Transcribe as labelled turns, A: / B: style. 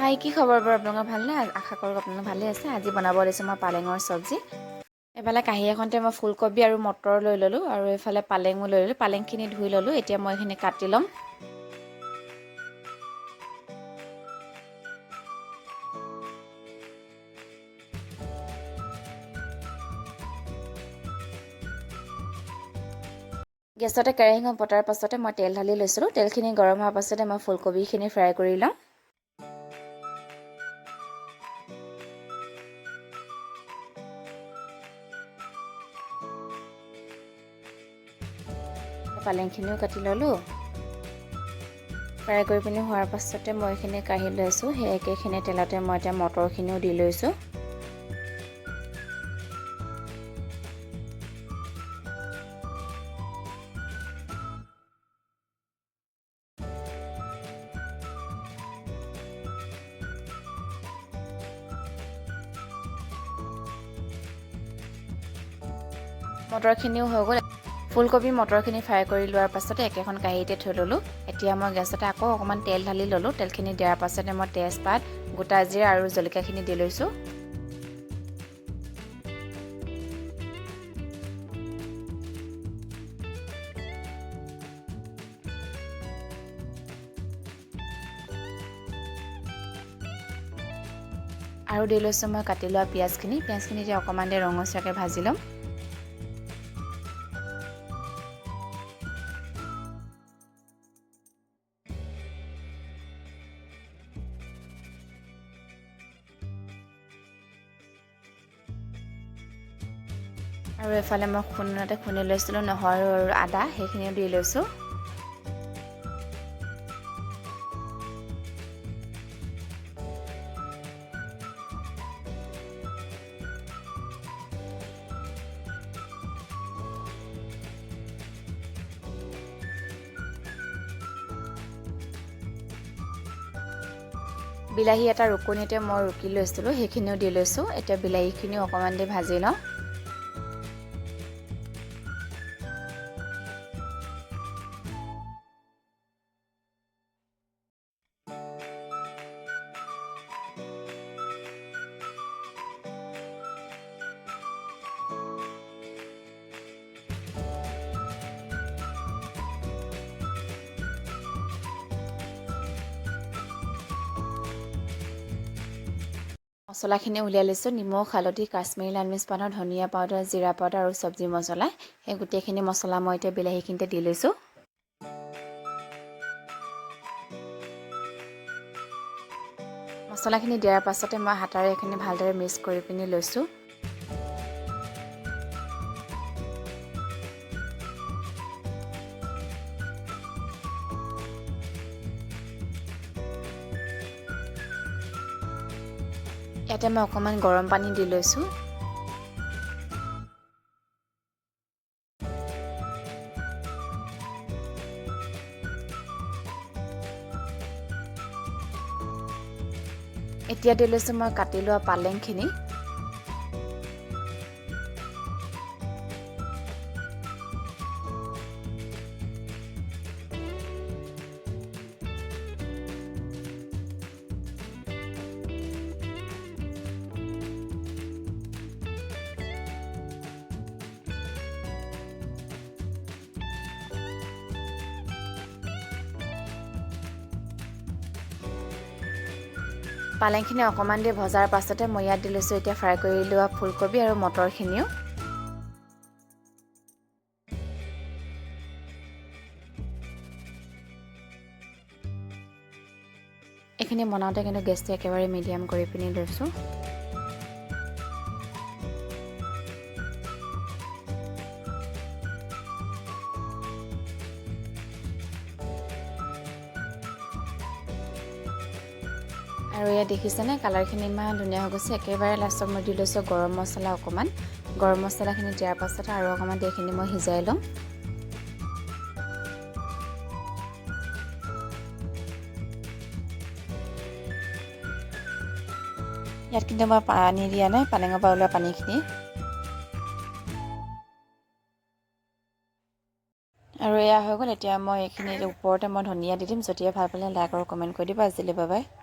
A: হাই কি খবৰ বৰ আপোনালোকৰ ভালনে আশা কৰোঁ আপোনালোক ভালে আছে আজি বনাব লৈছোঁ মই পালেঙৰ চব্জি এফালে কাঁহী এখনতে মই ফুলকবি আৰু মটৰ লৈ ল'লোঁ আৰু এফালে পালেঙো লৈ ল'লোঁ পালেংখিনি ধুই ল'লোঁ এতিয়া মই এইখিনি কাটি ল'ম গেছতে কেৰাহীখন পতাৰ পাছতে মই তেল ঢালি লৈছিলোঁ তেলখিনি গৰম হোৱাৰ পাছতে মই ফুলকবিখিনি ফ্ৰাই কৰি লওঁ পালেংখিনিও কাটি ল'লোঁ ফ্ৰাই কৰি পিনি হোৱাৰ পাছতে মই এইখিনি কাঢ়ি লৈছোঁ সেই একেখিনি তেলতে মই এতিয়া মটৰখিনিও দি লৈছোঁ মটৰখিনিও হৈ গ'ল ফুলকবি মটৰখিনি ফ্ৰাই কৰি লোৱাৰ পাছতে একেখন কাঁহীতে থৈ ল'লোঁ এতিয়া মই গেছতে আকৌ অকণমান তেল ঢালি ল'লোঁ তেলখিনি দিয়াৰ পাছতে মই তেজপাত গোটা জিৰা আৰু জলকীয়াখিনি দি লৈছোঁ আৰু দি লৈছোঁ মই কাটি লোৱা পিঁয়াজখিনি এতিয়া অকণমান দেৰি ৰঙচুৱাকৈ ভাজি ল'ম আৰু এফালে মই খুন্দি লৈছিলোঁ নহৰু আৰু আদা সেইখিনিও দি লৈছোঁ বিলাহী এটা ৰুকনিতে মই ৰুকি লৈছিলোঁ সেইখিনিও দি লৈছোঁ এতিয়া বিলাহীখিনিও অকণমান দি ভাজি লওঁ মছলাখিনি উলিয়াই লৈছোঁ নিমখ হালধি কাশ্মীৰী লাল মিৰ্চ পাউডাৰ ধনিয়া পাউডাৰ জিৰা পাউডাৰ আৰু চব্জি মছলা সেই গোটেইখিনি মছলা মই এতিয়া বিলাহীখিনিতে দি লৈছোঁ মছলাখিনি দিয়াৰ পাছতে মই হাতাৰে এইখিনি ভালদৰে মিক্স কৰি পিনি লৈছোঁ ইয়াতে মই অকণমান গৰম পানী দি লৈছোঁ এতিয়া দি লৈছোঁ মই কাটি লোৱা পালেংখিনি পালেংখিনি অকণমান দি ভজাৰ পাছতে মই ইয়াত দি লৈছোঁ এতিয়া ফ্ৰাই কৰি লোৱা ফুলকবি আৰু মটৰখিনিও এইখিনি বনাওঁতে কিন্তু গেছটো একেবাৰে মিডিয়াম কৰি পিনি লৈছোঁ আৰু এয়া দেখিছেনে কালাৰখিনি ইমান ধুনীয়া হৈ গৈছে একেবাৰে লাষ্টত মই দি লৈছোঁ গৰম মছলা অকণমান গৰম মছলাখিনি দিয়াৰ পাছতে আৰু অকণমান এইখিনি মই সিজাই ল'ম ইয়াত কিন্তু মই পানী দিয়া নাই পালেঙৰ পৰা ওলোৱা পানীখিনি আৰু এয়া হৈ গ'ল এতিয়া মই এইখিনি ওপৰতে মই ধনিয়া দি দিম যদিহে ভাল পালে লাইক আৰু কমেণ্ট কৰি দিবা আজিলৈ বাই বাই